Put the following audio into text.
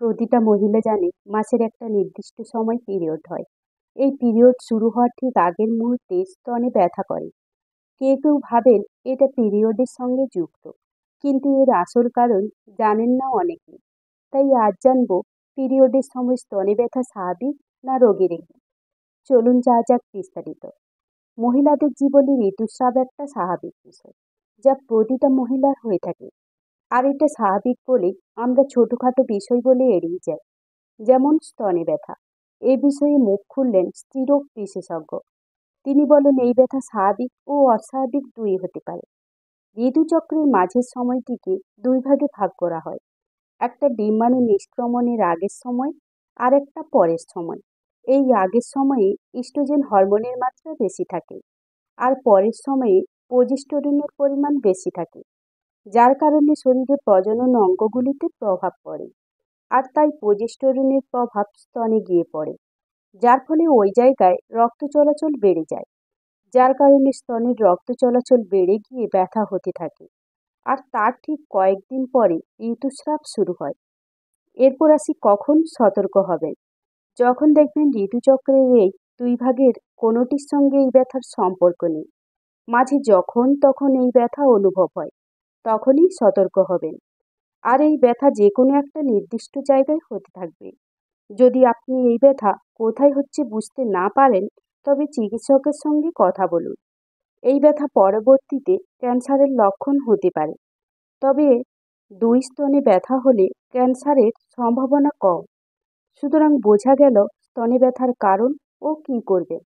প্রতিটা মহিলা জানে মাসের একটা নির্দিষ্ট সময় পিরিয়ড হয়। এই পিরিয়ড শুরু হওয়ার ঠিক আগের মুহূর্তে স্তনে ব্যথা করে। কেউ কেউ ভাবেন এটা পিরিয়ডের সঙ্গে যুক্ত, কিন্তু এর আসল কারণ জানেন না অনেকে। তাই আজ জানবো, পিরিয়ডের সময় স্তনে ব্যথা স্বাভাবিক না রোগের ইঙ্গিত। চলুন যা যাক বিস্তারিত। মহিলাদের জীবনে ঋতুস্রাব একটা স্বাভাবিক বিষয়, যা প্রতিটা মহিলার হয়ে থাকে। আর এটা স্বাভাবিক বলে আমরা ছোটখাটো বিষয় বলে এড়িয়ে যাই, যেমন স্তনে ব্যথা। এই বিষয়ে মুখ খুললেন স্ত্রীরোগ বিশেষজ্ঞ। তিনি বলেন এই ব্যথা স্বাভাবিক ও অস্বাভাবিক দুই হতে পারে। ঋতুচক্রের মাঝের সময়টিকে দুই ভাগে ভাগ করা হয়। একটা ডিম্বাণু নিষ্ক্রমণের আগের সময়, আর একটা পরের সময়। এই আগের সময়ে ইস্ট্রোজেন হরমোনের মাত্রা বেশি থাকে, আর পরের সময়ে প্রোজেস্টেরনের পরিমাণ বেশি থাকে, যার কারণে শরীরে প্রজনন অঙ্গগুলিতে প্রভাব পড়ে। আর তাই প্রোজেস্টেরনের প্রভাব স্তনে গিয়ে পড়ে, যার ফলে ওই জায়গায় রক্ত চলাচল বেড়ে যায়, যার কারণে স্তনের রক্ত চলাচল বেড়ে গিয়ে ব্যথা হতে থাকে। আর তার ঠিক কয়েকদিন পরে ঋতুস্রাব শুরু হয়। এরপর আসি কখন সতর্ক হবেন। যখন দেখবেন ঋতুচক্রের এই দুই ভাগের কোনোটির সঙ্গে এই ব্যথার সম্পর্ক নেই, মাঝে যখন তখন এই ব্যথা অনুভব হয়, তখনই সতর্ক হবেন। আর এই ব্যথা যে কোনো একটা নির্দিষ্ট জায়গায় হতে থাকবে। যদি আপনি এই ব্যথা কোথায় হচ্ছে বুঝতে না পারেন, তবে চিকিৎসকের সঙ্গে কথা বলুন। এই ব্যথা পরবর্তীতে ক্যান্সারের লক্ষণ হতে পারে, তবে দুই স্তনে ব্যথা হলে ক্যান্সারের সম্ভাবনা কম। সুতরাং বোঝা গেল স্তনে ব্যথার কারণ ও কী করবেন।